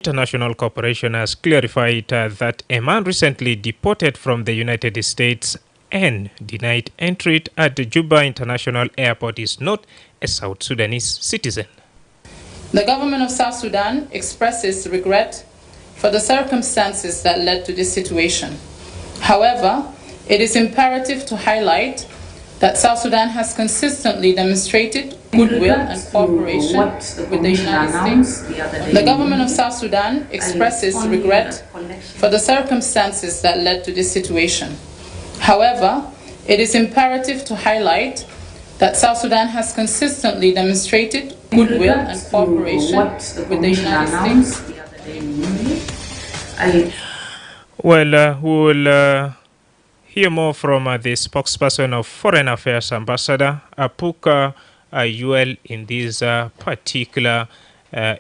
International Corporation has clarified that a man recently deported from the United States and denied entry at the Juba International Airport is not a South Sudanese citizen. The government of South Sudan expresses regret for the circumstances that led to this situation. However, it is imperative to highlight that South Sudan has consistently demonstrated goodwill and cooperation with the United States. The government of South Sudan expresses regret for the circumstances that led to this situation. However, it is imperative to highlight that South Sudan has consistently demonstrated goodwill and cooperation with the United States. Well, we will hear more from the spokesperson of Foreign Affairs Ambassador Apuka UL in this particular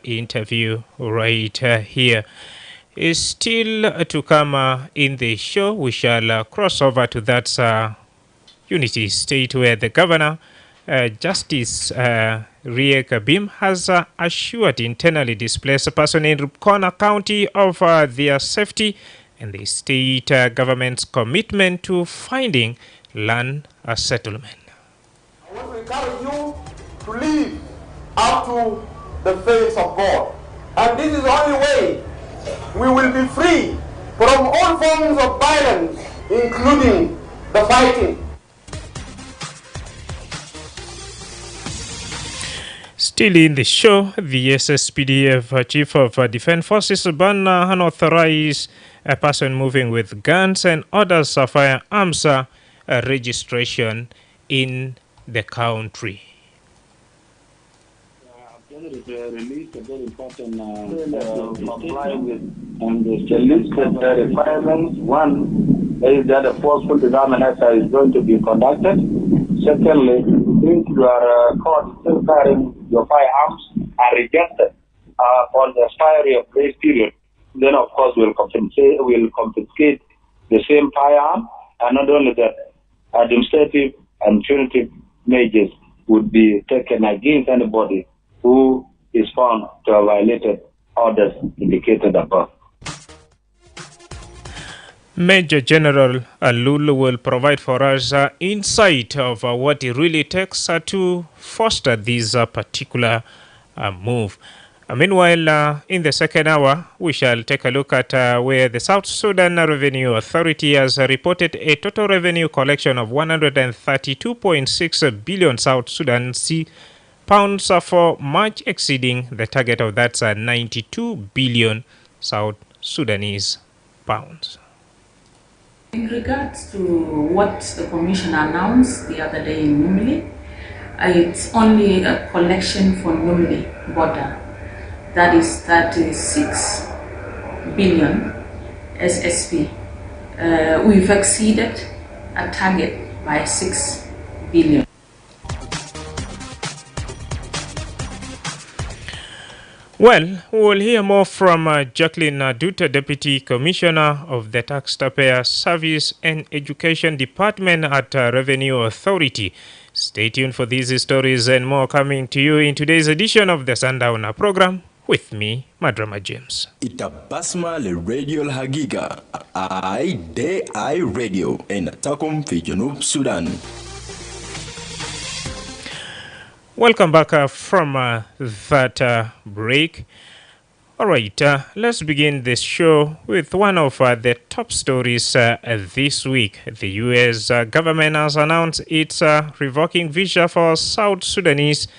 interview right here. Is still to come in the show. We shall cross over to that Unity State where the governor, Justice Riek Bim, has assured internally displaced persons in Rukona County of their safety and the state government's commitment to finding land settlement. I want to encourage you to live up to the face of God. And this is the only way we will be free from all forms of violence, including the fighting. Still in the show, the SSPDF Chief of Defense Forces banned unauthorized a person moving with guns and others firearms registration in the country. Released a very important comply with the listed requirements. One is that a forceful disarmament exercise is going to be conducted. Secondly, if you are caught still carrying your firearms are rejected on the expiry of grace period, then of course we'll confiscate the same firearm, and not only that, administrative and punitive measures would be taken against anybody who is found to have violated orders indicated above. Major General Alul will provide for us insight of what it really takes to foster this particular move. Meanwhile, in the second hour, we shall take a look at where the South Sudan Revenue Authority has reported a total revenue collection of 132.6 billion South Sudan pounds for March, exceeding the target of that's 92 billion South Sudanese pounds. In regards to what the Commission announced the other day in Numili, it's only a collection for Numili border. That is 36 billion SSP. We've exceeded a target by 6 billion. Well, we'll hear more from Jacqueline Duta, Deputy Commissioner of the Taxpayer Service and Education Department at Revenue Authority. Stay tuned for these stories and more coming to you in today's edition of the Sundown program with me, Madrama James. Itabasma le Radio Hagiga, I Radio, and Takum fi Junub Sudan. Welcome back from that break. All right, let's begin this show with one of the top stories this week. The U.S. Government has announced it's revoking visa for South Sudanese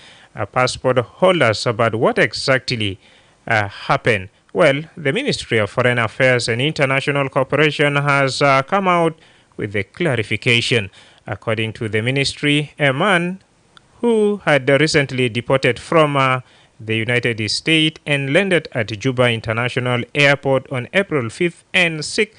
passport holders. But what exactly happened? Well, the Ministry of Foreign Affairs and International Cooperation has come out with a clarification. According to the ministry, a man who had recently deported from the United States and landed at Juba International Airport on April 5th and 6th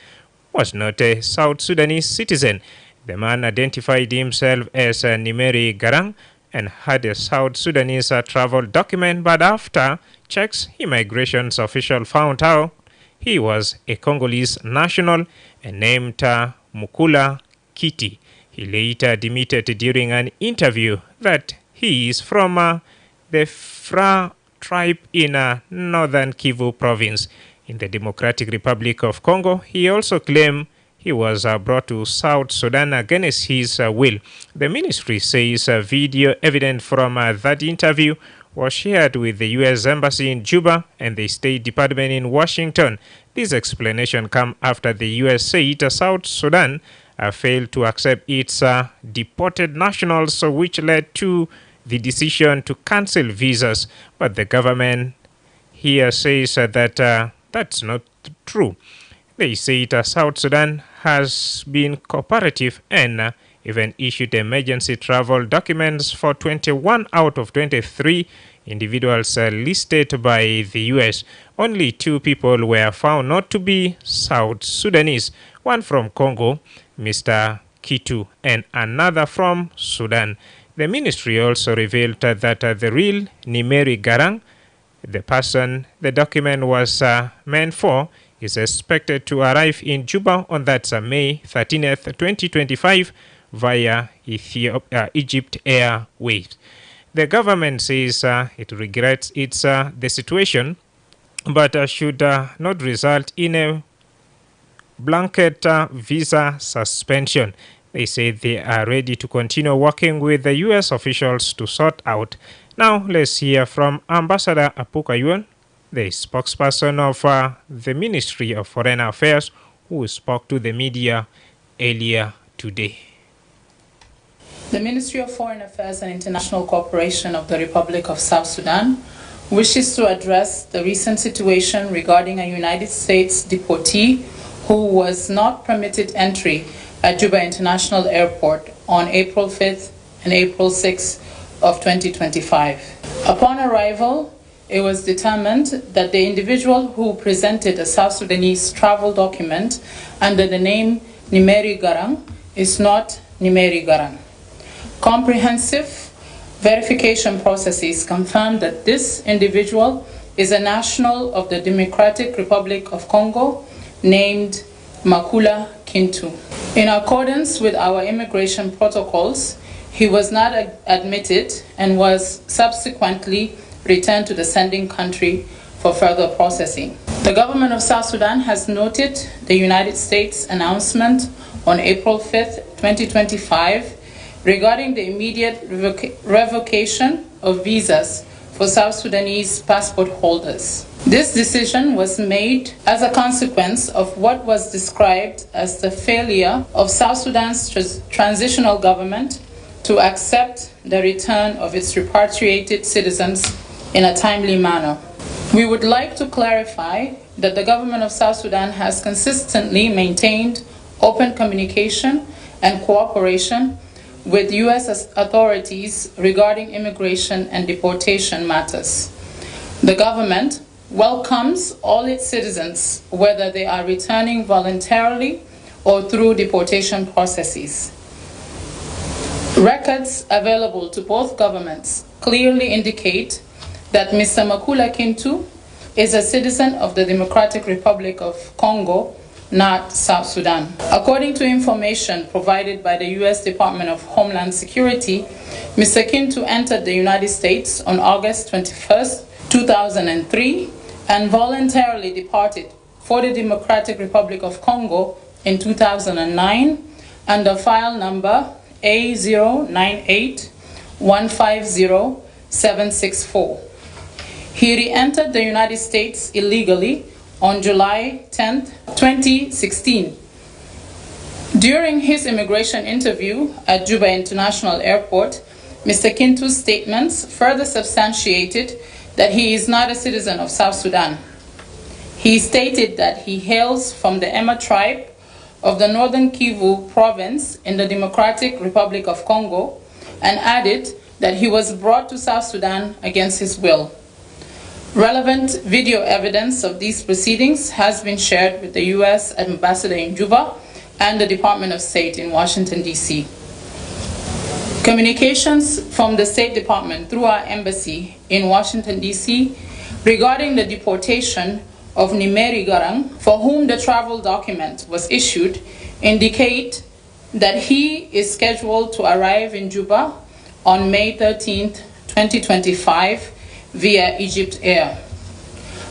was not a South Sudanese citizen. The man identified himself as Nimeri Garang and had a South Sudanese travel document, but after checks, immigration officials found out he was a Congolese national and named Mukula Kiti. He later admitted during an interview that he is from the tribe in northern Kivu province in the Democratic Republic of Congo. He also claimed he was brought to South Sudan against his will. The ministry says video evidence from that interview was shared with the U.S. Embassy in Juba and the State Department in Washington. This explanation comes after the U.S. said South Sudan failed to accept its deported nationals, which led to the decision to cancel visas. But the government here says that that's not true. They say South Sudan has been cooperative and even issued emergency travel documents for 21 out of 23 individuals listed by the U.S. Only 2 people were found not to be South Sudanese, one from Congo, Mr. Kitu, and another from Sudan. The ministry also revealed that the real Nimeri Garang, the person the document was meant for, is expected to arrive in Juba on that May 13th, 2025 via Egypt Airways. The government says it regrets the situation, but should not result in a blanket visa suspension. They say they are ready to continue working with the U.S. officials to sort out. Now let's hear from Ambassador Apuka Yuan, the spokesperson of the Ministry of Foreign Affairs, who spoke to the media earlier today. The Ministry of Foreign Affairs and International Cooperation of the Republic of South Sudan wishes to address the recent situation regarding a United States deportee who was not permitted entry at Juba International Airport on April 5th and April 6th of 2025. Upon arrival, it was determined that the individual who presented a South Sudanese travel document under the name Nimeri Garang is not Nimeri Garang. Comprehensive verification processes confirmed that this individual is a national of the Democratic Republic of Congo named Makula Kintu. In accordance with our immigration protocols, he was not admitted and was subsequently returned to the sending country for further processing. The government of South Sudan has noted the United States announcement on April 5th, 2025 regarding the immediate revocation of visas for South Sudanese passport holders. This decision was made as a consequence of what was described as the failure of South Sudan's transitional government to accept the return of its repatriated citizens in a timely manner. We would like to clarify that the government of South Sudan has consistently maintained open communication and cooperation with U.S. authorities regarding immigration and deportation matters. The government welcomes all its citizens, whether they are returning voluntarily or through deportation processes. Records available to both governments clearly indicate that Mr. Makula Kintu is a citizen of the Democratic Republic of Congo, not South Sudan. According to information provided by the U.S. Department of Homeland Security, Mr. Kintu entered the United States on August 21st, 2003, and voluntarily departed for the Democratic Republic of Congo in 2009 under file number A098150-764. He re-entered the United States illegally on July 10, 2016. During his immigration interview at Juba International Airport, Mr. Kintu's statements further substantiated that he is not a citizen of South Sudan. He stated that he hails from the Emma tribe of the Northern Kivu province in the Democratic Republic of Congo and added that he was brought to South Sudan against his will. Relevant video evidence of these proceedings has been shared with the U.S. Ambassador in Juba and the Department of State in Washington, D.C. Communications from the State Department through our embassy in Washington, D.C. regarding the deportation of Nimeri Garang, for whom the travel document was issued, indicate that he is scheduled to arrive in Juba on May 13, 2025, via Egypt Air.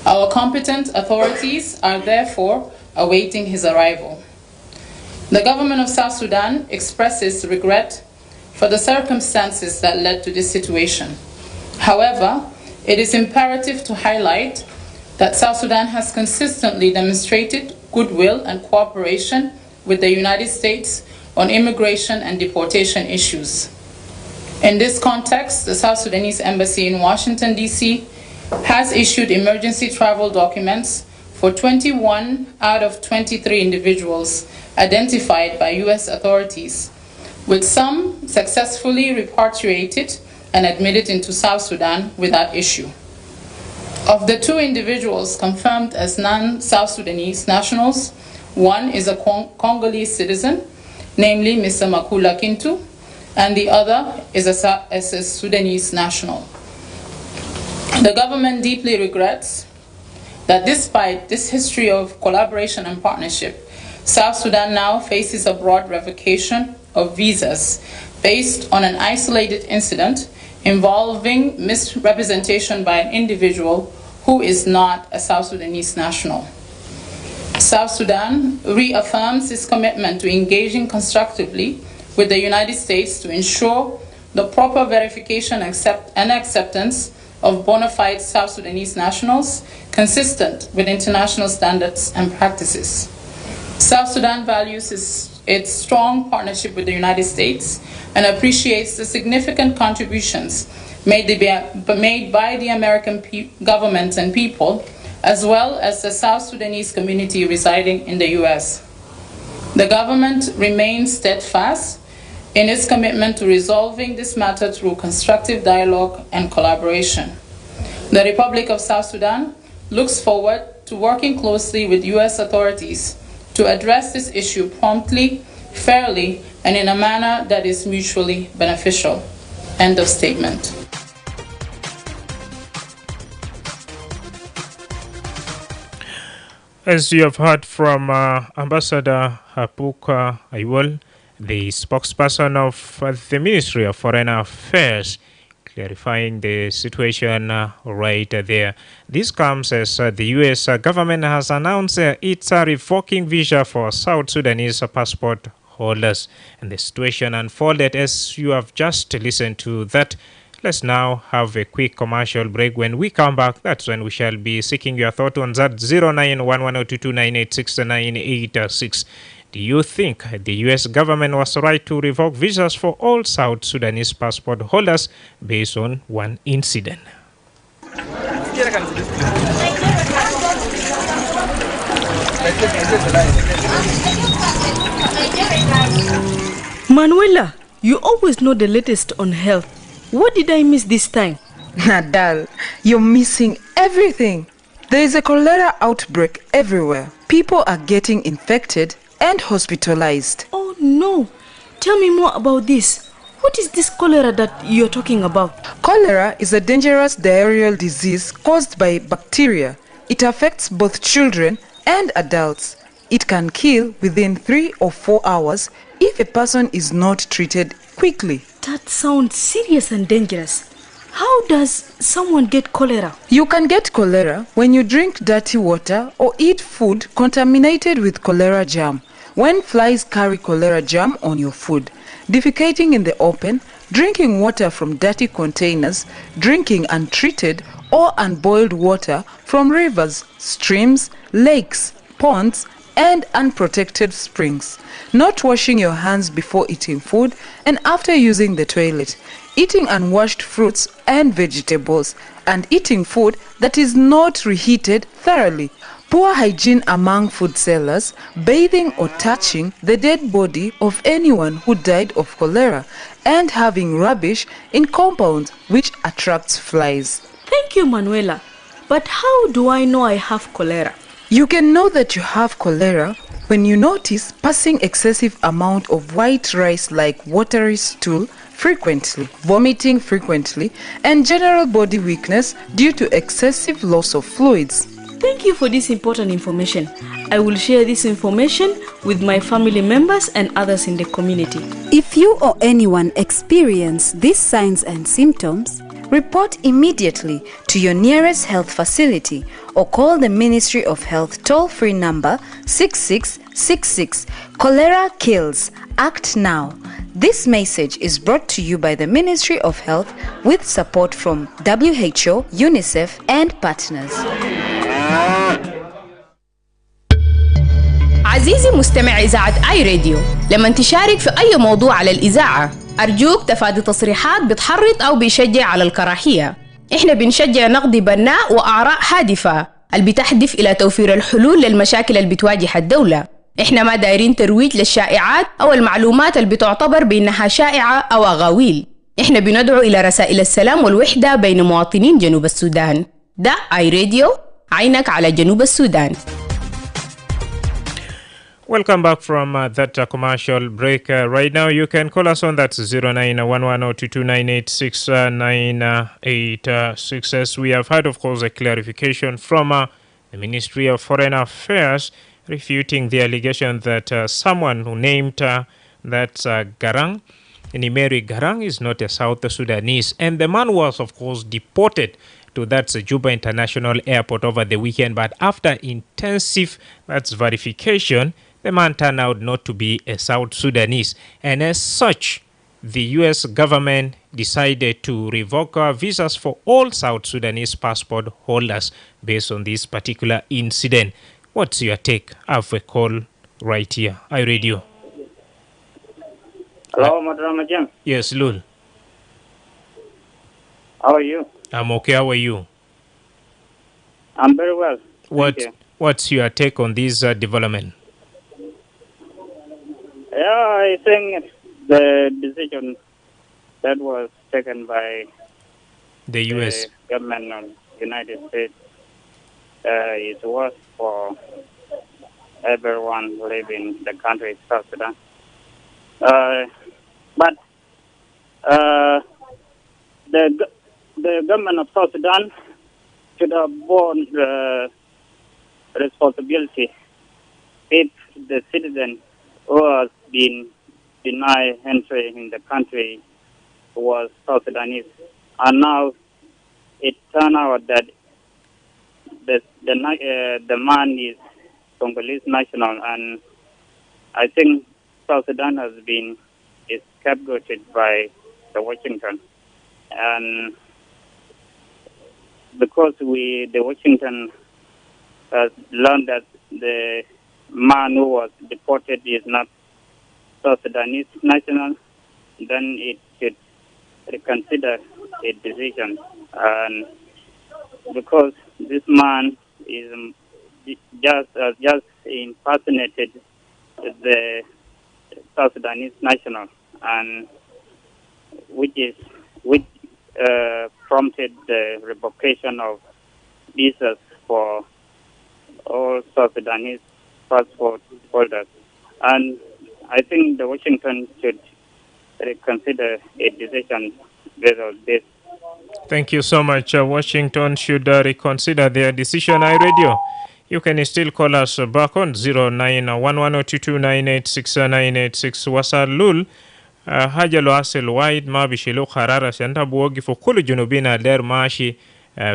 Our competent authorities are therefore awaiting his arrival. The government of South Sudan expresses regret for the circumstances that led to this situation. However, it is imperative to highlight that South Sudan has consistently demonstrated goodwill and cooperation with the United States on immigration and deportation issues. In this context, the South Sudanese Embassy in Washington, D.C. has issued emergency travel documents for 21 out of 23 individuals identified by U.S. authorities, with some successfully repatriated and admitted into South Sudan without issue. Of the 2 individuals confirmed as non-South Sudanese nationals, one is a Congolese citizen, namely Mr. Makula Kintu, and the other is a Sudanese national. The government deeply regrets that despite this history of collaboration and partnership, South Sudan now faces a broad revocation of visas based on an isolated incident involving misrepresentation by an individual who is not a South Sudanese national. South Sudan reaffirms its commitment to engaging constructively with the United States to ensure the proper verification and acceptance of bona fide South Sudanese nationals consistent with international standards and practices. South Sudan values its strong partnership with the United States and appreciates the significant contributions made by the American government and people, as well as the South Sudanese community residing in the U.S. The government remains steadfast in its commitment to resolving this matter through constructive dialogue and collaboration. The Republic of South Sudan looks forward to working closely with U.S. authorities to address this issue promptly, fairly, and in a manner that is mutually beneficial. End of statement. As you have heard from Ambassador Hapuka Aiwol, the spokesperson of the Ministry of Foreign Affairs, clarifying the situation right there. This comes as the U.S. government has announced it's revoking visa for South Sudanese passport holders. And the situation unfolded as you have just listened to that. Let's now have a quick commercial break. When we come back, that's when we shall be seeking your thought on that 0911022986. Do you think the U.S. government was right to revoke visas for all South Sudanese passport holders based on one incident? Manuela, you always know the latest on health. What did I miss this time? Nadal, you're missing everything. There is a cholera outbreak everywhere. People are getting infected and hospitalized. Oh no! Tell me more about this. What is this cholera that you're talking about? Cholera is a dangerous diarrheal disease caused by bacteria. It affects both children and adults. It can kill within 3 or 4 hours if a person is not treated quickly. That sounds serious and dangerous. How does someone get cholera? You can get cholera when you drink dirty water or eat food contaminated with cholera germ. When flies carry cholera germ on your food, defecating in the open, drinking water from dirty containers, drinking untreated or unboiled water from rivers, streams, lakes, ponds, and unprotected springs, not washing your hands before eating food and after using the toilet, eating unwashed fruits and vegetables, and eating food that is not reheated thoroughly, poor hygiene among food sellers, bathing or touching the dead body of anyone who died of cholera, and having rubbish in compounds which attracts flies. Thank you, Manuela. But how do I know I have cholera? You can know that you have cholera when you notice passing excessive amount of white rice like watery stool frequently, vomiting frequently, and general body weakness due to excessive loss of fluids. Thank you for this important information. I will share this information with my family members and others in the community. If you or anyone experience these signs and symptoms, report immediately to your nearest health facility or call the Ministry of Health toll-free number 6666. Cholera kills. Act now. This message is brought to you by the Ministry of Health with support from WHO, UNICEF and partners. عزيزي مستمع إذاعة آي راديو، لما تشارك في أي موضوع على الإذاعة أرجوك تفادي تصريحات بتحرض أو بيشجع على الكراهية. إحنا بنشجع نقد بناء وآراء هادفة اللي بتهدف إلى توفير الحلول للمشاكل اللي بتواجه الدولة. إحنا ما دايرين ترويج للشائعات أو المعلومات اللي بتعتبر بأنها شائعة أو أغاويل. إحنا بندعو إلى رسائل السلام والوحدة بين مواطنين جنوب السودان. ده آي راديو، عينك على جنوب السودان. Welcome back from that commercial break. Right now, you can call us on that 0911022986 as we have had, of course, a clarification from the Ministry of Foreign Affairs refuting the allegation that someone who named that's Garang, Nimeri Garang, is not a South Sudanese. And the man was, of course, deported to that Juba International Airport over the weekend. But after intensive verification, the man turned out not to be a South Sudanese. And as such, the U.S. government decided to revoke visas for all South Sudanese passport holders based on this particular incident. What's your take? I have a call right here. I read you. Hello, Madrama James. Yes, Lul. How are you? I'm okay. How are you? I'm very well. What's your take on this development? Yeah, I think the decision that was taken by the U.S. government of the United States is worse for everyone living in the country, South Sudan. But the government of South Sudan should have borne the responsibility if the citizen who has been denied entry in the country was South Sudanese. And now it turned out that the man is Congolese national, and I think South Sudan has been scapegoated by the Washington. And because the Washington has learned that the man who was deported is not South Sudanese national, then it should reconsider its decision. And because this man is just impersonated the South Sudanese national, and which prompted the revocation of visas for all South Sudanese passport holders. And I think the Washington should reconsider its decision based on this. Thank you so much. Washington should reconsider their decision. I radio. You can still call us back on 091122986986. Wasalul haja lo asel wide ma bishilo kharara shanta buogi fo kulu junubina der mashi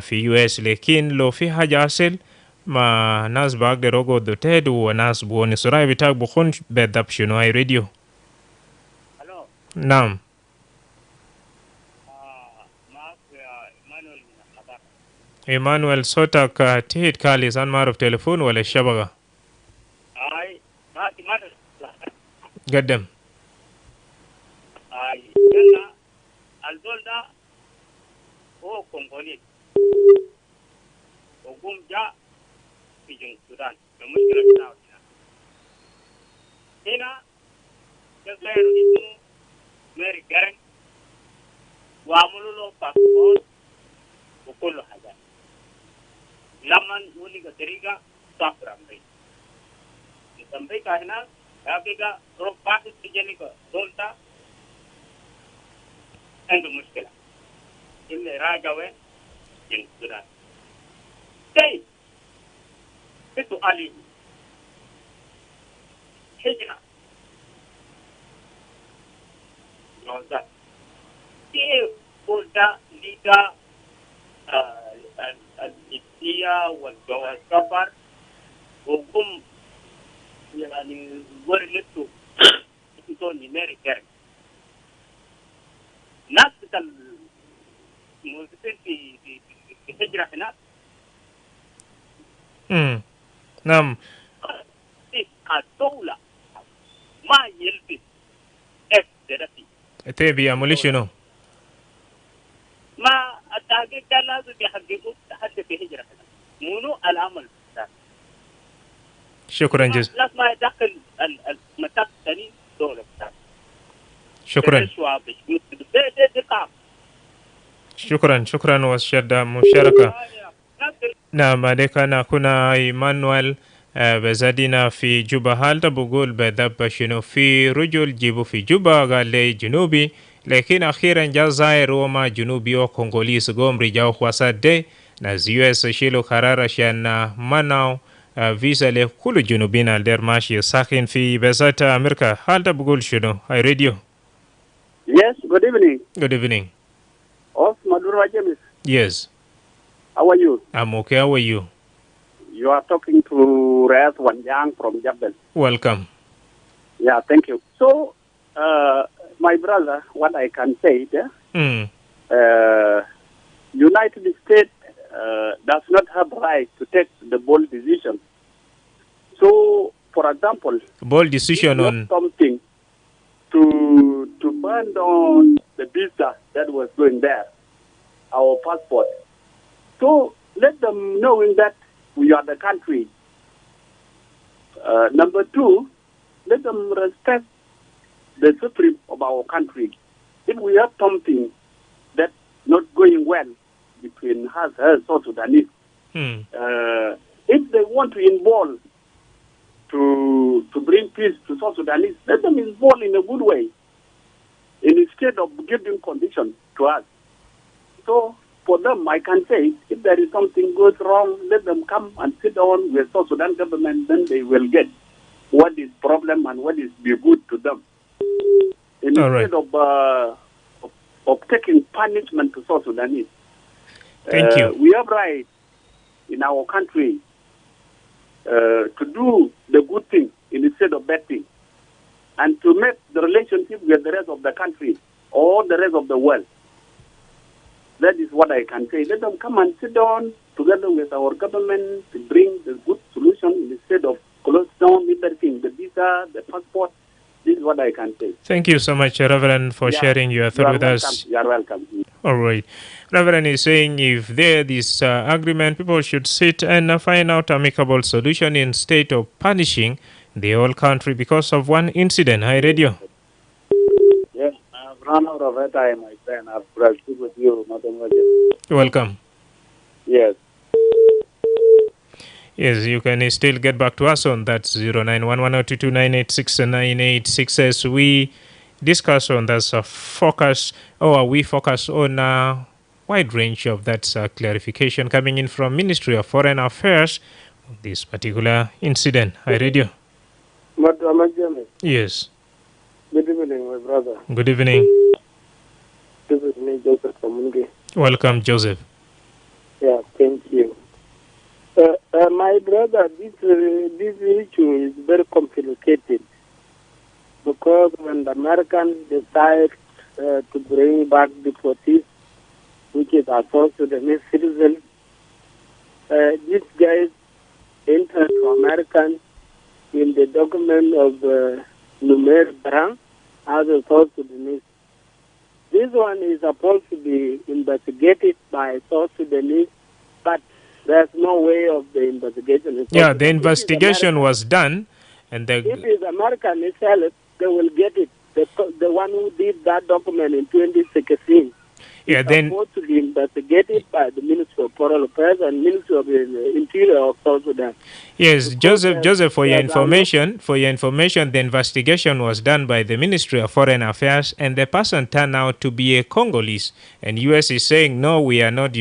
fi US, lekin lo fi haja asel ma nas bag de rogo do tedu wa nas buoni surai bitag bukhun bedap shino ay radio. Hello. Naam. Emmanuel Sotak tihit kali san maruf telefon wala shabaga. Ay, Gaddam. Ay, yana alzolda o Congolese. Ogum ja pijin Sudan. Da mushkila ta wata. Ina da sayar isu Mary Garang wa mululo passport ko kullu haja. Laman wuli ga tariga safra mai. Sampai kahina abiga ropa istijani ko dolta عنده مشكلة إلا راجعوا جنوب السودان. طيب بسؤالي حجنا نوزات كيف folder leader الإثنية والسفر وهم يعني ورلتوا توني ماري كارك ناس الموظفين في الهجرة هناك نعم الدولة ما يلبس اف دراسي تبي يعملوا شنو؟ ما التحقيق ده لازم يحققوا حتى في هجرة هناك منو العمل ده شكرا جزيلا. لا ما يدخل المساق الثاني دولة شكرا شكرا وشد مشاركة. نعم عليك أنا كنا إيمانويل بزادنا في جوبا هل تبقول بذب شنو في رجل جيبو في جوبا قال لي جنوبي لكن أخيرا جا زاير وما جنوبي وكونغوليس قوم رجاو خواسات دي ناز US شيلو قرار شان مناو فيزا لكل جنوبين الدير ماشي ساكن في بزات أمريكا. هل تبقول شنو هاي راديو؟ Yes, good evening. Good evening. Of Madrama James. Yes. How are you? I'm okay. How are you? You are talking to Reyes Wanjang from Jabal. Welcome. Yeah, thank you. So, my brother, what I can say there, United States does not have right to take the bold decision. So, for example, bold decision on something to burn down the visa that was going there, our passport. So let them knowing that we are the country. Number two, let them respect the supreme of our country. If we have something that's not going well between us and South Sudanese, if they want to involve to bring peace to South Sudanese, let them involve in a good way, instead of giving conditions to us. So for them, I can say, if there is something goes wrong, let them come and sit down with South Sudan government, then they will get what is problem and what is be good to them. Instead of taking punishment to South Sudanese. Thank you. We have right in our country to do the good thing instead of bad thing, and to make the relationship with the rest of the country or the rest of the world. That is what I can say. Let them come and sit down together with our government to bring the good solution instead of close down everything, the visa, the passport. This is what I can say. Thank you so much, Reverend, for sharing your thought with us. You are welcome. All right. Reverend is saying if there is agreement, people should sit and find out amicable solution instead of punishing the whole country because of one incident. Hi, Radio. Yes, I've run out of time, my friend. I've speak with you, Madrama James. Welcome. Yes. Yes, you can still get back to us on that 0911022986 as we discuss on that we focus on a wide range of that clarification coming in from Ministry of Foreign Affairs on this particular incident. Hi, Radio. Madrama James. Yes. Good evening, my brother. Good evening. This is me, Joseph Kamungi. Welcome, Joseph. Yeah, thank you. My brother, this issue is very complicated because when the Americans decide to bring back deportees, which is a South Sudanese citizen, these guys entered to American in the document of Numer Brang as a South Sudanese. This one is supposed to be investigated by South Sudanese, but there's no way of the investigation. Yeah, the investigation was done, and if it's American itself, they will get it. The one who did that document in 2016 is supposed to be investigated by the Ministry of Foreign Affairs and Ministry of the Interior of South Sudan. Yes, Joseph, for your information, the investigation was done by the Ministry of Foreign Affairs, and the person turned out to be a Congolese, and U.S. is saying no, we are not,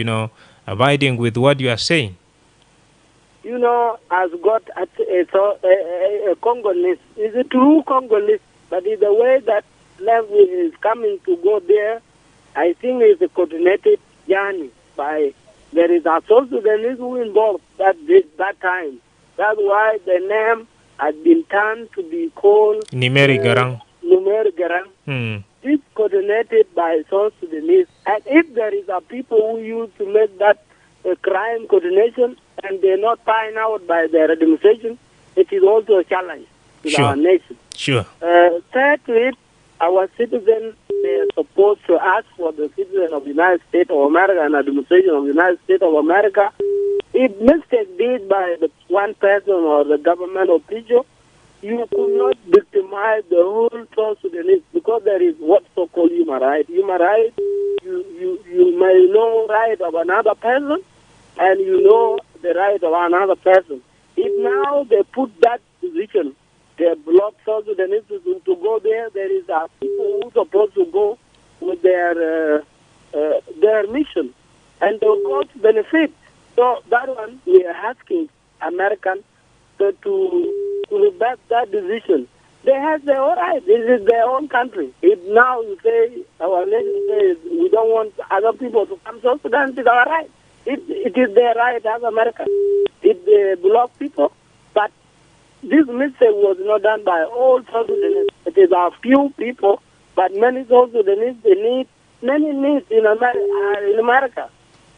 abiding with what you are saying. Has got a Congolese. Is a true Congolese, but in the way that love is coming to go there, I think it's a coordinated journey by there is a South Sudanese who involved that time. That's why the name had been turned to be called Nimeri Garang. Numeri Garang. It's coordinated by South Sudanese. And if there is a people who used to make that crime coordination and they're not find out by their administration, it is also a challenge to our nation. Sure. Third to it, our citizens, they are supposed to ask for the citizen of the United States of America and administration of the United States of America. If mistake did by the one person or the government official, you could not victimize the whole South Sudanese because there is what so-called human right. Human right, you may know right of another person and you know the right of another person. If now they put that position, they block South Sudanese to go there, there is a people who are supposed to go with their mission and they will go to benefit. So that one, we are asking Americans to rebut that decision. They have their own right. This is their own country. If now you say, our nation says, we don't want other people to come to Sudan, it is our right. It is their right as Americans. If they block people, but this mistake was not done by all South Sudanese. It is a few people, but many South Sudanese, they need many needs in America.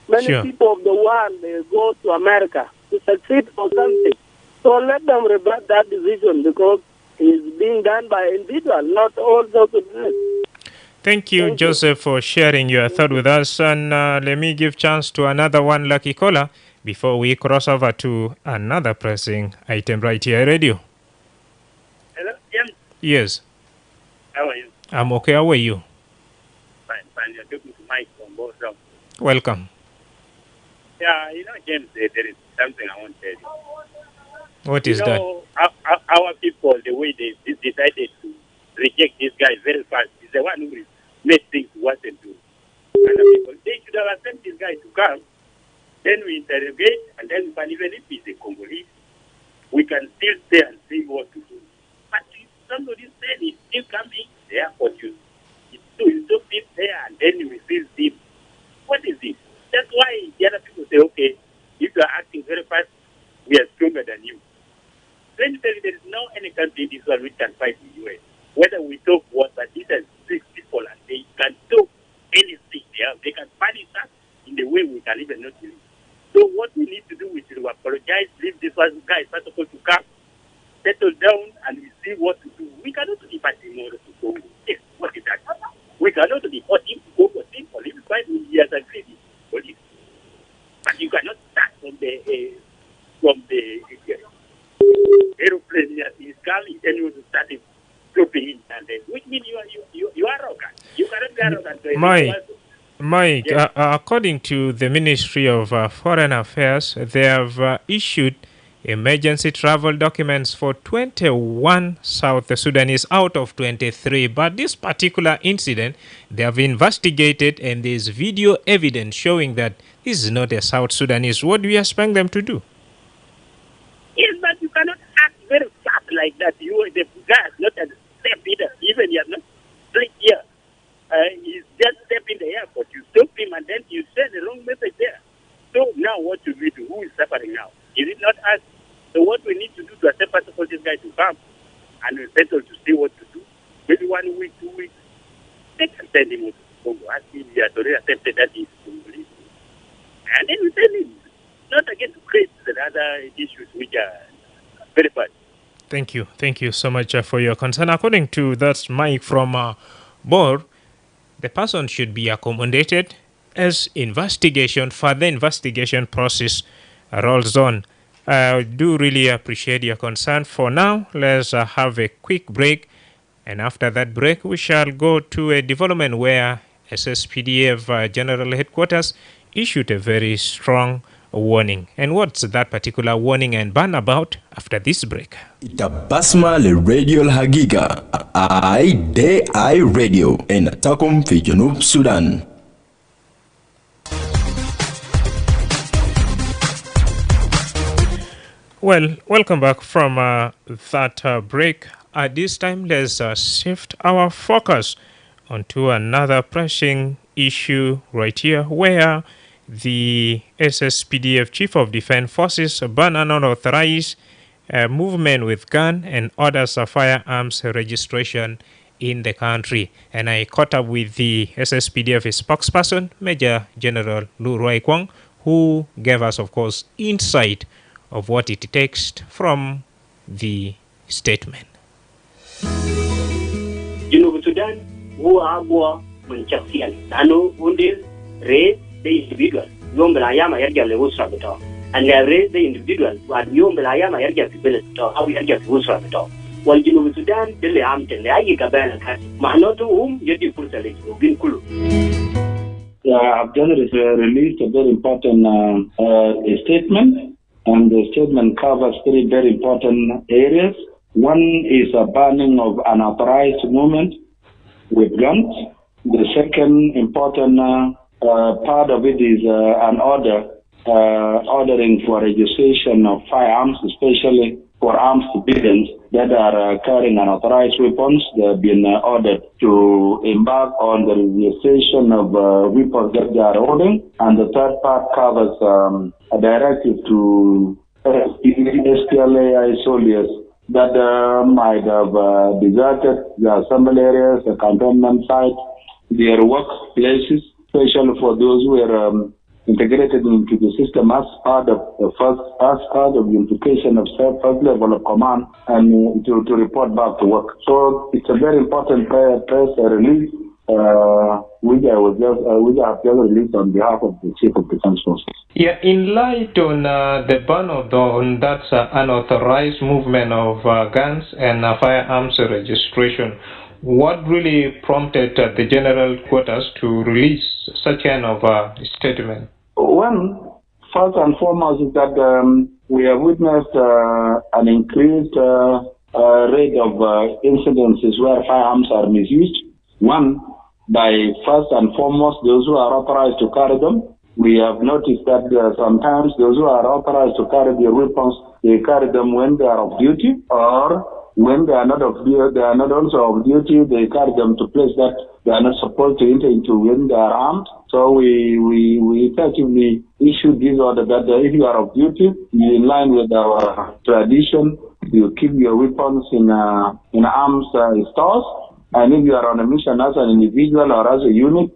Many people of the world, they go to America to succeed for something. So let them rebut that decision because it's being done by individuals, not all South Sudanese. Thank you, Joseph, for sharing your thought with us. And let me give chance to another one lucky caller before we cross over to another pressing item right here at radio. Hello, James. Yes. How are you? I'm okay. How are you? Fine. You're talking to Mike from Boston. Welcome. Yeah, James, there is something I want to tell you. What is that? Our people, the way they decided to reject this guy very fast, is the one who made things worse and to other people. They should have sent this guy to come. Then we interrogate, and then even if he's a Congolese, we can still stay and see what to do. But if somebody said he's still coming, the airport, you stop him there, and then we still see him. What is this? That's why the other people say, okay, if you are acting very fast, we are stronger than you. Let me tell you, there is no any country in this world which can fight the U.S. Whether we talk what, but these are 6 people, and they can talk anything. They can punish us in the way we can even not believe. So what we need to do is to apologize, leave this one guy first of all to come, settle down, and we see what to do. We cannot be fighting order to go. Yes, what is that? We cannot be fighting to go for simple. If fight with years and crazy police. But you cannot start from the aeroplane is coming, then you start dropping in, and then, which means you are arrogant. You cannot be arrogant. Mike, Yes. According to the Ministry of Foreign Affairs, they have issued emergency travel documents for 21 South Sudanese out of 23. But this particular incident, they have investigated, and there is video evidence showing that this is not a South Sudanese. What do you expect them to do? Yes, but you cannot act very fast like that. The guy has not a step either. Even he has not played here. He's just stepped in the airport. You stop him and then you send the wrong message there. So now what should we do? Who is suffering now? Is it not us? So what we need to do to accept first of all this guy to come and we settle to see what to do. Maybe 1 week, 2 weeks. They can send him to Congo. As he has already accepted that he's Congolese. And then we send him. Not again to create the other issues which are very bad. Thank you. Thank you so much for your concern. According to that Mike from Bor, the person should be accommodated as further investigation process rolls on. I do really appreciate your concern. For now, let's have a quick break. And after that break, we shall go to a development where SSPDF General Headquarters issued a very strong warning. And what's that particular warning and ban about after this break? Itabasma le radio Hagiga I radio in Takum fi Junub Sudan. Well, welcome back from that break. At this time, let's shift our focus onto another pressing issue right here, where the SSPDF Chief of Defense Forces banned unauthorized movement with gun and orders of firearms registration in the country. And I caught up with the SSPDF spokesperson, Major General Lu Roy Kwong, who gave us, of course, insight of what it takes from the statement. Junub Sudan, who are more Manchasian, Nano, Wounded, raise the individual, Yombayama Erga Lewusabito, and they raise the individual, but Yombayama Erga Pibilito, how we Erga Lewusabito. While Junub Sudan, the armed and the Ayikabel has Mahnoto, whom Yeti Pursalek, Binkulu. I've just released a very important statement, and the statement covers three very important areas. One is a banning of unauthorized movement with guns. The second important part of it is an order ordering for registration of firearms, especially for armed civilians that are carrying unauthorized weapons. They have been ordered to embark on the registration of weapons that they are holding. And the third part covers a directive to SPLAI soldiers that might have deserted the assembly areas, the cantonment sites, their workplaces, especially for those who are integrated into the system as part of the implication of first level of command, and to report back to work. So it's a very important press release, which I have just released on behalf of the Chief of Defense Forces. Yeah, in light on the ban of on that unauthorized movement of guns and firearms registration, what really prompted the general quarters to release such kind of statement? One, first and foremost, is that we have witnessed an increased rate of incidences where firearms are misused. One, by first and foremost those who are authorized to carry them. We have noticed that sometimes those who are authorized to carry their weapons, they carry them when they are off duty, or when they are not also off duty, they carry them to place that they are not supposed to enter into when they are armed. So we effectively issued this order that if you are off duty, you in line with our tradition, you keep your weapons in arms stores, and if you are on a mission as an individual or as a unit,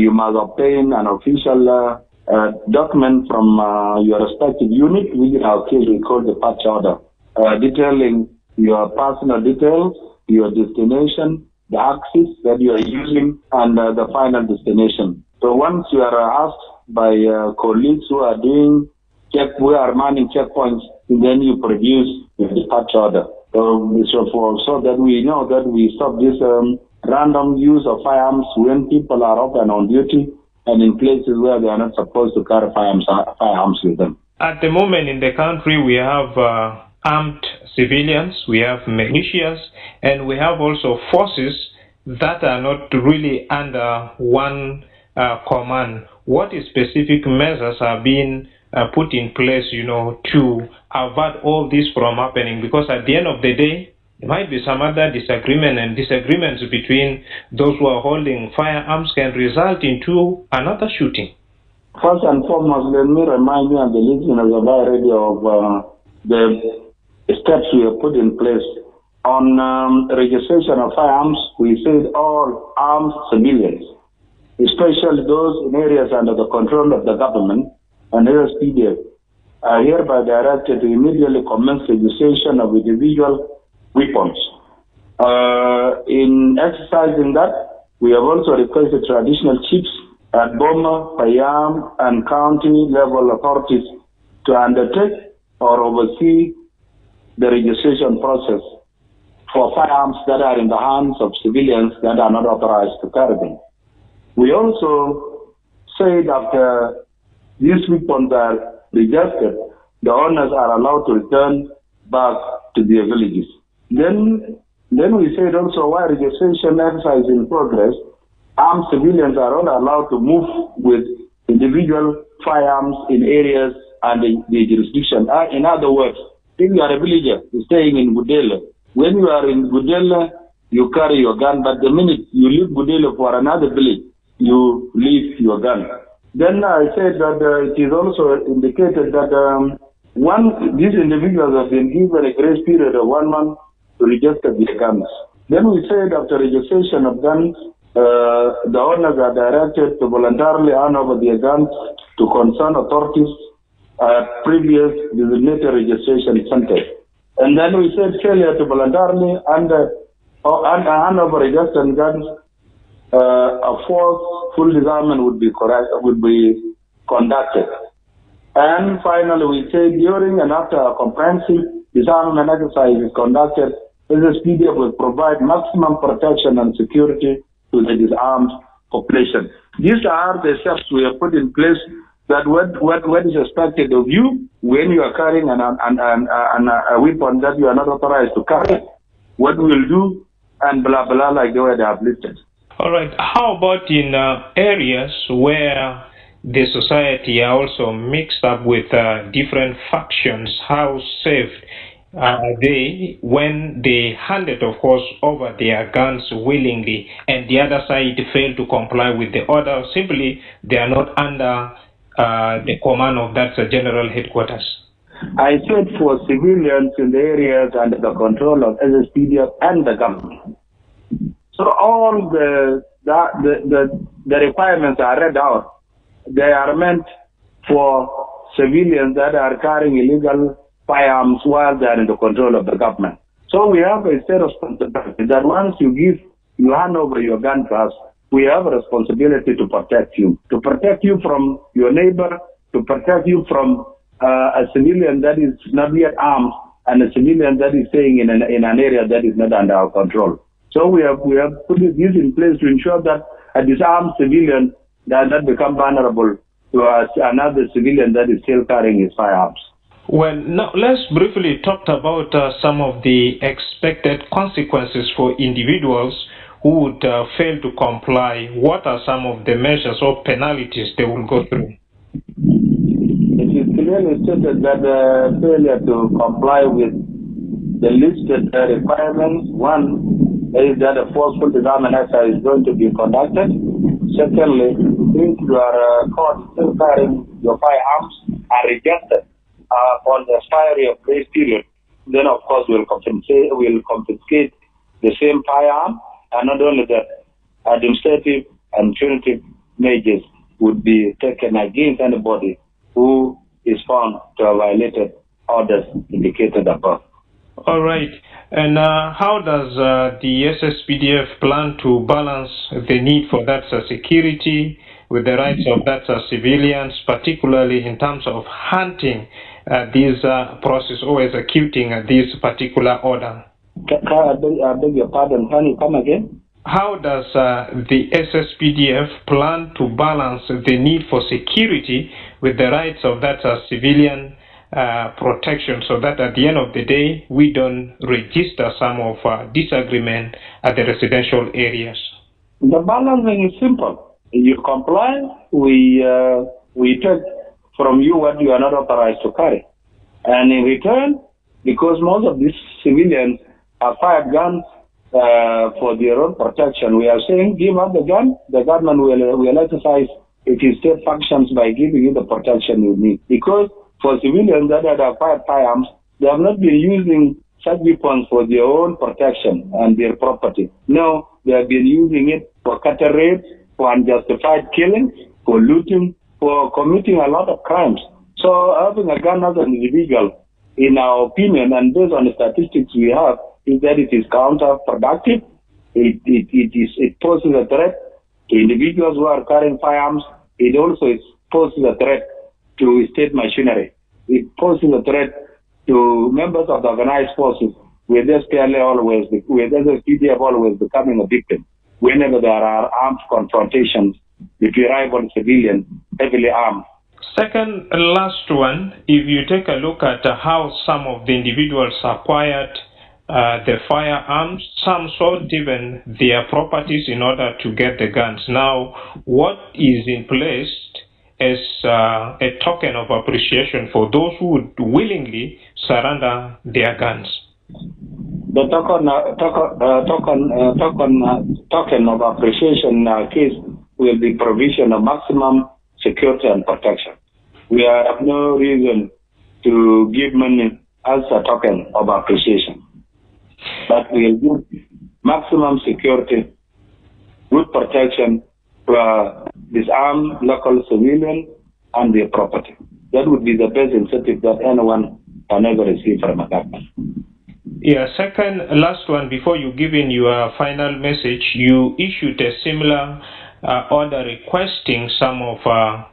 you must obtain an official document from your respective unit, which in our case we call the patch order, detailing your personal details, your destination, the axis that you are using, and the final destination. So once you are asked by colleagues who are manning checkpoints, then you produce the patch order. So that we know that we stop this random use of firearms when people are up and on duty and in places where they are not supposed to carry firearms with them. At the moment in the country, we have armed civilians, we have militias, and we have also forces that are not really under one command. What specific measures are being put in place, to avert all this from happening? Because at the end of the day, there might be some other disagreements between those who are holding firearms can result into another shooting. First and foremost, let me remind you and the listeners of our radio of the steps we have put in place. On registration of firearms, we said all armed civilians, especially those in areas under the control of the government and SPDF, are hereby directed to immediately commence registration of individual weapons. In exercising that, we have also requested traditional chiefs at Boma, Payam, and county level authorities to undertake or oversee the registration process for firearms that are in the hands of civilians that are not authorized to carry them. We also said after these weapons are registered, the owners are allowed to return back to their villages. Then we said also while registration exercise is in progress, armed civilians are not allowed to move with individual firearms in areas and the jurisdiction. In other words, if you are a villager staying in Gudele, when you are in Gudele, you carry your gun, but the minute you leave Gudele for another village, you leave your gun. Then I said that it is also indicated that these individuals have been given a grace period of 1 month to register their guns. Then we said after registration of guns, the owners are directed to voluntarily hand over their guns to concerned authorities at previous designated registration centers. And then we said failure to voluntarily hand over registered guns, a forced full disarmament would be conducted. And finally, we say during and after a comprehensive disarmament exercise is conducted, SSPDF will provide maximum protection and security to the disarmed population. These are the steps we have put in place, that what is expected of you when you are carrying a weapon that you are not authorized to carry, what we will do, and blah blah, like the way they have listed. All right. How about in areas where the society are also mixed up with different factions? How safe are they when they handed, of course, over their guns willingly, and the other side fail to comply with the order? Simply, they are not under the command of that general headquarters. I said for civilians in the areas under the control of SSPDF and the government. So all the requirements are read out. They are meant for civilians that are carrying illegal firearms while they are in the control of the government. So we have a state responsibility that once you hand over your gun to us, we have a responsibility to protect you from your neighbor, to protect you from a civilian that is not yet armed, and a civilian that is staying in an area that is not under our control. So we have put this in place to ensure that a disarmed civilian does not become vulnerable to another civilian that is still carrying his firearms. Well, now let's briefly talk about some of the expected consequences for individuals who would fail to comply. What are some of the measures or penalties they will go through? It is clearly stated that failure to comply with the listed requirements, one, is that a forceful disarmament exercise is going to be conducted. Secondly, if you are caught still carrying your firearms are registered on the expiry of grace period, then of course we'll confiscate the same firearm, and not only that, administrative and punitive measures would be taken against anybody who is found to have violated orders indicated above. All right. And how does the SSPDF plan to balance the need for that security with the rights of that civilians, particularly in terms of hunting this process or executing this particular order? I beg your pardon, can you come again? How does the SSPDF plan to balance the need for security with the rights of that civilian protection, so that at the end of the day we don't register some of disagreement at the residential areas? The balancing is simple. You comply, we take from you what you are not authorized to carry, and in return, because most of these civilians have fired guns for their own protection, we are saying give up the gun. The government will exercise its state functions by giving you the protection you need. Because for civilians that have fired firearms, they have not been using such weapons for their own protection and their property. No, they have been using it for cattle raids, for unjustified killings, for looting, for committing a lot of crimes. So having a gun as an individual, in our opinion, and based on the statistics we have, is that it is counterproductive. It poses a threat to individuals who are carrying firearms. It also poses a threat to state machinery. It poses a threat to members of the organized forces, with SPLA always becoming a victim whenever there are armed confrontations between rival civilians, heavily armed. Second and last one, if you take a look at how some of the individuals acquired the firearms, some sold even their properties in order to get the guns. Now, what is in place as a token of appreciation for those who would willingly surrender their guns? The token of appreciation case will be provision of maximum security and protection. We have no reason to give money as a token of appreciation, but we will give maximum security, good protection to disarm local civilians and their property. That would be the best incentive that anyone can ever receive from a government. Yeah, second, last one, before you give in your final message, you issued a similar order requesting some of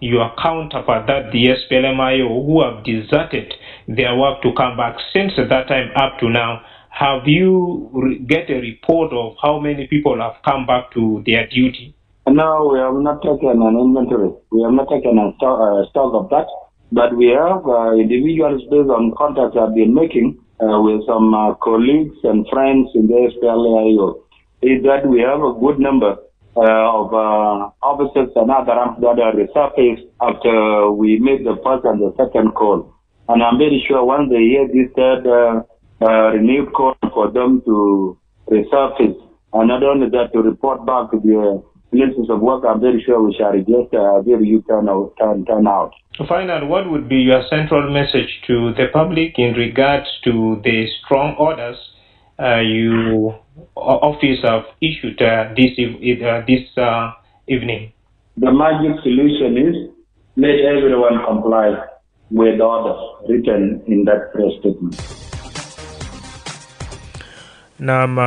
your counterpart, that the SPLMIO, who have deserted their work to come back. Since that time up to now, have you get a report of how many people have come back to their duty? No, we have not taken an inventory. We have not taken a stock of that, but we have individuals based on contacts I've been making with some colleagues and friends in the SPLAIO, is that we have a good number of officers and other ranks that are resurfaced after we made the first and the second call. And I'm very sure once they hear this third renewed call for them to resurface, and not only that, to report back to their places of work, I'm very sure we shall register a very huge turnout. Finally, what would be your central message to the public in regards to the strong orders you office have issued this evening? The magic solution is let everyone comply with orders written in that press statement. Nam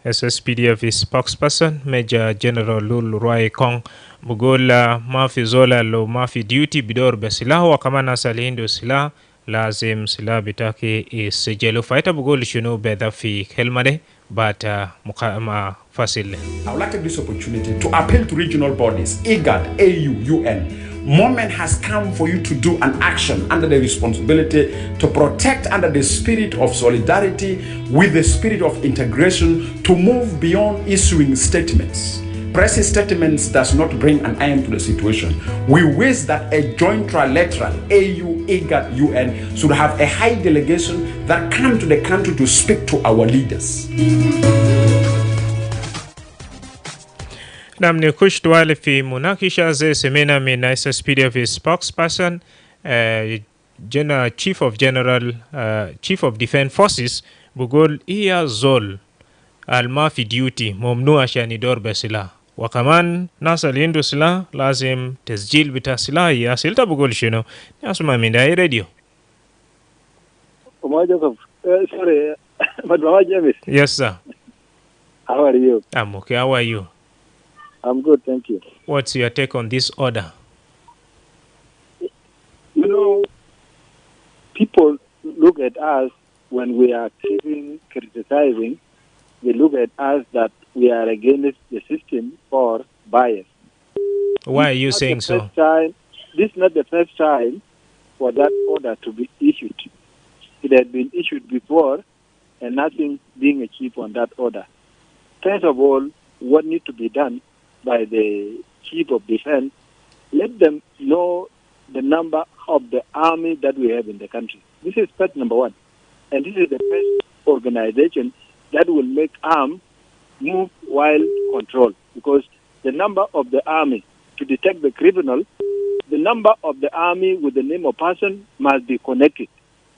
SSPDF spokesperson Major General Lul Ruai Kong bugola mafi zola lo mafi duty bidor besilah wa kamana salindo silah lazim silah bitake isjelo faita bugol shunu bedha fi helmade bata mukama fasil. I would like to take this opportunity to appeal to regional bodies, IGAD, AU, UN. Moment has come for you to do an action under the responsibility to protect under the spirit of solidarity with the spirit of integration, to move beyond issuing statements. Pressing statements does not bring an end to the situation. We wish that a joint trilateral AU, IGAD, UN should have a high delegation that come to the country to speak to our leaders. Namni kushtwale fi munakisha ze semena min SSPDF spokesperson Chief of Defense Forces bugol iya zol alma fi duty momnua shani dor besila wakaman nasa lindu sila lazim tesjil bita sila ya silta bugol shino asuma min dai radio. Sorry, Madrama James. Yes, sir. How are you? I'm okay. How are you? I'm good, thank you. What's your take on this order? You know, people look at us when we are criticizing, they look at us that we are against the system or bias. Why are you saying so? This is not the first time for that order to be issued. It had been issued before and nothing being achieved on that order. First of all, what needs to be done by the Chief of Defense, let them know the number of the army that we have in the country. This is part number one. And this is the first organization that will make arms move while control. Because the number of the army to detect the criminal, the number of the army with the name of person must be connected.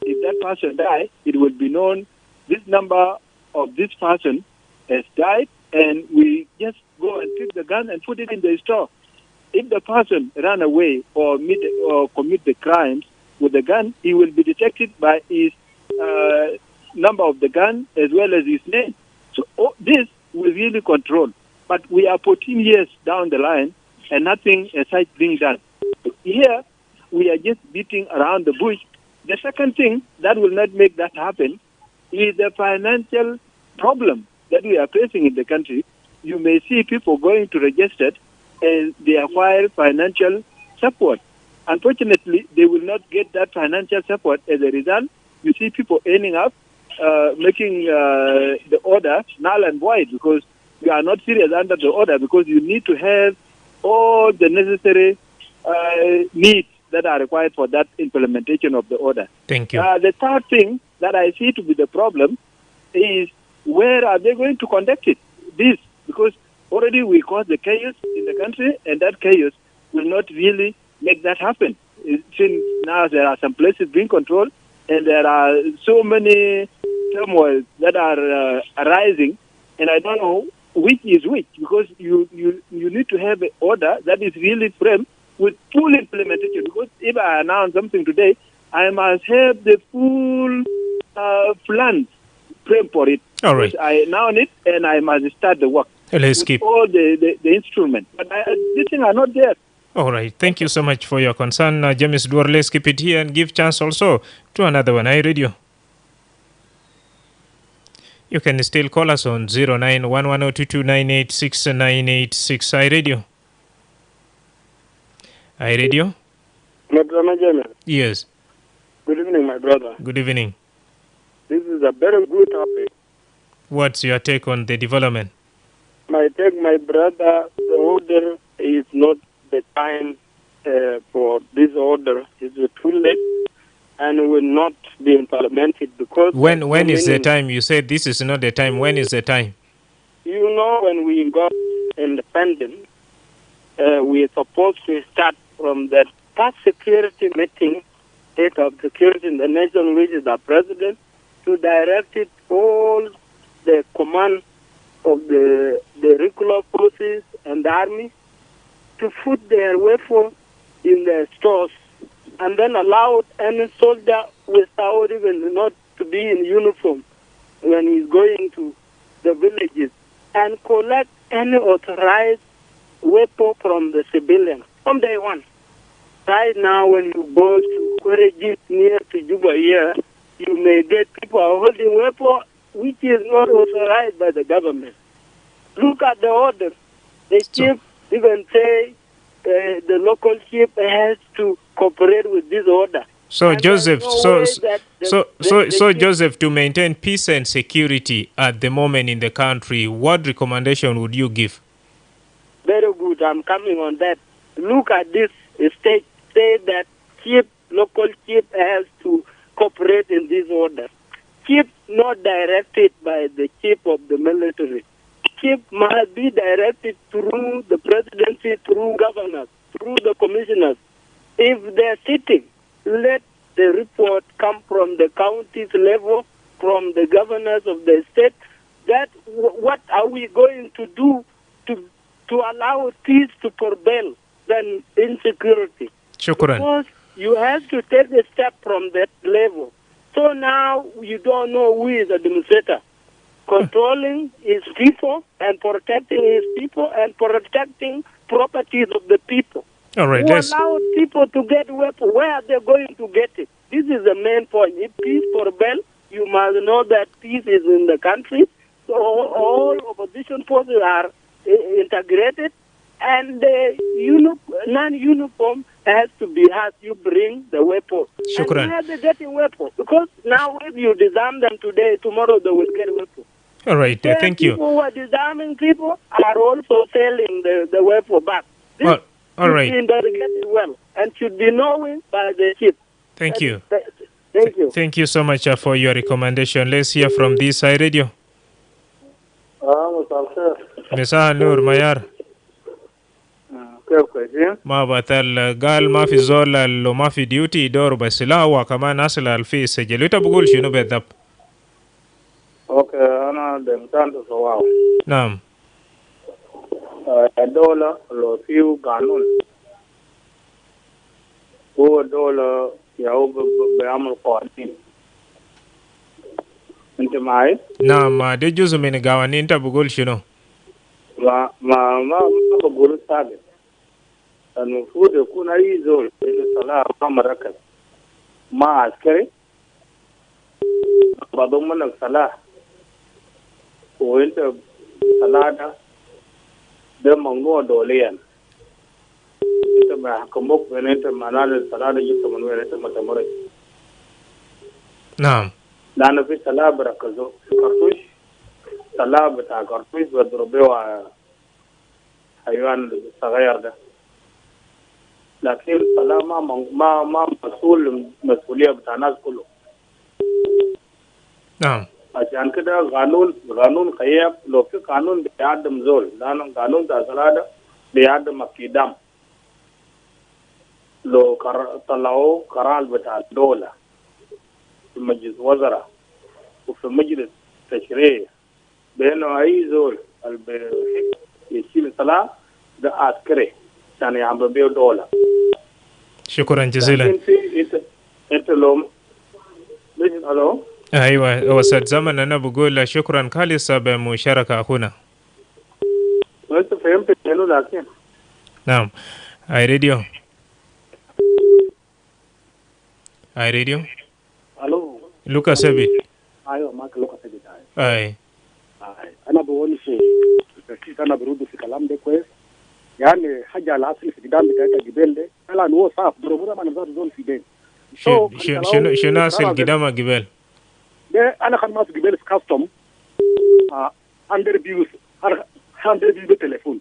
If that person dies, it will be known this number of this person has died, and we just go and pick the gun and put it in the store. If the person ran away or commit the crimes with the gun, he will be detected by his number of the gun as well as his name. So this will really control. But we are 14 years down the line and nothing as such being done. Here, we are just beating around the bush. The second thing that will not make that happen is the financial problem that we are facing in the country. You may see people going to register and they acquire financial support. Unfortunately, they will not get that financial support. As a result, you see people ending up making the order null and void because you are not serious under the order, because you need to have all the necessary needs that are required for that implementation of the order. Thank you. The third thing that I see to be the problem is where are they going to conduct it? This, because already we caused the chaos in the country, and that chaos will not really make that happen. Since now there are some places being controlled, and there are so many turmoils that are arising, and I don't know which is which, because you need to have an order that is really framed with full implementation. Because if I announce something today, I must have the full plan frame for it. All right. I now need, and I must start the work. Let's keep all the instruments. But these things are not there. All right. Thank you so much for your concern, James Duar. Let's keep it here and give chance also to another one. I radio. You can still call us on 0911022986 I radio. I radio. Madrama James. Yes. Good evening, my brother. Good evening. This is a very good topic. What's your take on the development? My take, my brother, the order is not the time for this order. It's too late and will not be implemented because... When is the time? You said this is not the time. When is the time? You know, when we got independent, we are supposed to start from the past security meeting, State of Security in the nation, which is the president, to direct it all the command of the regular forces and the army to put their weapons in their stores and then allow any soldier without even not to be in uniform when he's going to the villages and collect any authorized weapon from the civilians from day one. Right now, when you go to Korejit near to Juba here, you may get people holding weapons which is not authorized by the government. Look at the order. The chief even say the local chief has to cooperate with this order. So And Joseph, there's no way that the Joseph, to maintain peace and security at the moment in the country, what recommendation would you give? Very good. I'm coming on that. Look at this state. Say that local chief has to cooperate in this order. Chief not directed by the chief of the military. Chief must be directed through the presidency, through governors, through the commissioners. If they're sitting, let the report come from the counties level, from the governors of the state. That what are we going to do to allow peace to prevail than insecurity? Shukran. Because you have to take a step from that level. So now you don't know who is the administrator. Controlling his people and protecting his people and protecting properties of the people. All right, Who allow people to get weapons? Where are they going to get it? This is the main point. If peace prevail, you must know that peace is in the country. So all opposition forces are integrated, and the non-uniform has to be as you bring the weapon. Shukran. And where they getting weapons? Because now if you disarm them today, tomorrow they will get weapons. All right, thank you. People who are disarming people are also selling the weapon back. This all right. should be investigated well and should be known by the chief. Thank you. Thank you. Thank you so much for your recommendation. Let's hear from this side radio. مساء النور ميار. كيف كويسين؟ ما بطل قال ما في زول لو ما في ديوتي يدور بسلاح وكمان أصل في السجل. أنت بقول شنو بالضبط؟ اوكي انا دمتان تصواو. نعم. الدولة لو فيه قانون هو الدولة يعوب بيعمل قوانين. انت معي؟ نعم ده جزء من القوانين. أنت بقول شنو؟ ما بقول ثابت. المفروض يكون أي زول عنده صلاح ما مركز ما عسكري بضمن الصلاح وانت صلاح ده ممنوع دوليا. انت ما حكموك وين انت معناه الصلاح ده جبت من وين انت ما تمرك. نعم. لأنه في صلاح بركزوا في كرتوش صلاح بتاع كرتوش بضربوا حيوان صغير ده. لكن الصلاة ما مسؤولية بتاع الناس كله. نعم. عشان كده قانون قيم لو في قانون بيعدم زول لأنه قانون بتاع الصلاة ده بيعد مكيدام لو طلعوا قرار بتاع الدولة في مجلس وزراء وفي مجلس تشريع بأنه أي زول يشيل صلاة ده عسكري عشان يعمل بيه دولة. شكرا جزيلا. انت لو الو ايوه وسط زمن انا بقول شكرا خالص بمشاركه اخونا. انت فهمت حلو لكن نعم. اي راديو الو لوكا سبي. ايوه معك لوكا سبي. اي انا بقول في انا برد في كلام ده كويس. يعني حاجه الاصل في قدام بتاعت الجبال ده طبعا هو صعب ضربونا ما نقدر نزول في دين. شنو ناس القدامى جبال ده انا خد ناس جبال في كاستم اندر بيوز بالتليفون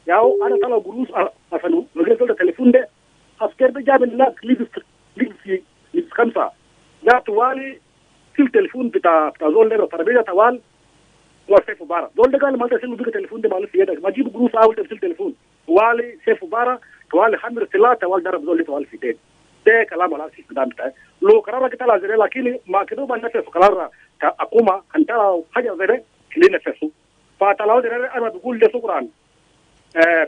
ياو انا طلع قروش عشان نقدر التليفون ده عسكر ده جاب لك لبس خمسه جاء طوالي في التليفون بتاع زول ده الترابيزه طوال وسيف بارا زول ده قال ما تسلم بك التليفون ده مالوش في يدك ما تجيب قروش اول تمسك التليفون طوالي سيف بارا طوالي حمر سلاح طوال ضرب زول ده طوال في يدك ده كلام ولا في قدام بتاعي لو قرار كده لازم لكن ما كده ما نفس قرار اقوم انت حاجه زي ده اللي نفسه فطلعوا ده انا بقول له شكرا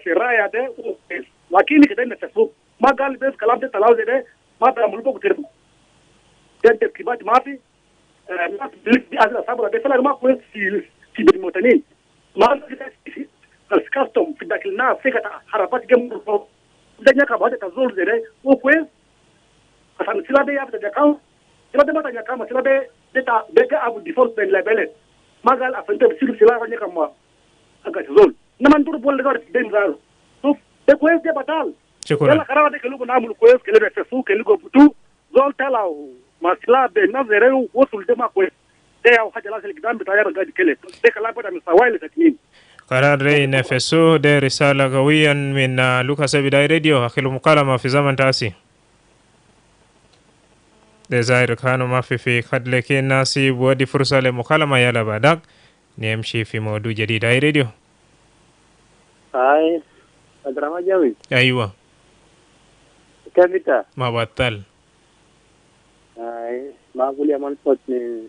في الرايه ده لكن كده نفسه ما قال بس كلام ده طلعوا زي ده ما تعملوا بقى تربو ده تركيبات ما في الناس دي ازرق صبره ده فلا ما كويس في المواطنين ما الكاستم في داخل الناس في حركات جنب ده نيكا بعد تزول زي ده هو كويس عشان سلا ده يبدا جاكاو سلا ده ما جاكاو سلا ده ده ابو ديفولت بين لابلت ما قال افنت بسيل سلا نيكا ما اجا تزول نما ندور بول ده دين زارو شوف ده كويس ده بطال شكرا يلا قرار ده كلو نعمل كويس كلو نفسو كلو بتو زول طلعوا ما سلا بنظره وصل ده ما كويس ده حاجه لازم القدام بتاع قاعد كله ده كلام بدا من سوائل تكنين قرار ري نفسه ده رسالة قوية من لوكا سبيداي راديو أخي المكالمة في زمن تاسي ده زاير كانوا ما في خد لكن ناسي بودي فرصة لمكالمة يلا بعدك نمشي في موضوع جديد أي راديو. هاي مدرما جيمس. أيوة كيف انت؟ ما بطل. هاي ما أقول يا من صوتني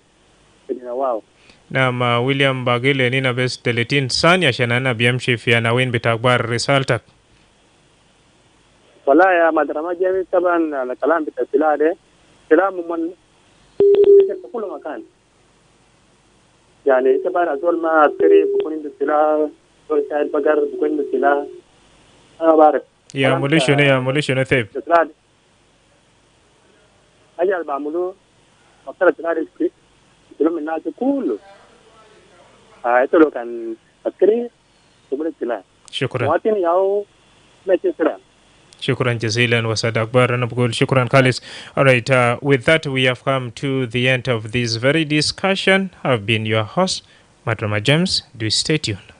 كده واو. نعم ويليام باقي نينا بس 30 ثانية عشان أنا بيمشي في عناوين بتخبار رسالتك. والله يا مدرما جيمس طبعا الكلام بتاع السلاح ده كلام من في كل مكان. يعني طبعا أزول ما عسكري بكون عنده سلاح زول شايل بقر بكون عنده سلاح أنا بعرف. يا مولي ثيب. أجل بعملوه مقتل السلاح السكريت يقولون من الناس كله لو كان عسكري يقول السلاح شكرا مواطن ياو ماشي سلاح. شكرا جزيلا وساد أكبر أنا بقول شكرا خالص. Alright, with that we have come to the end of this very discussion. I've been your host Madrama James. Do stay tuned.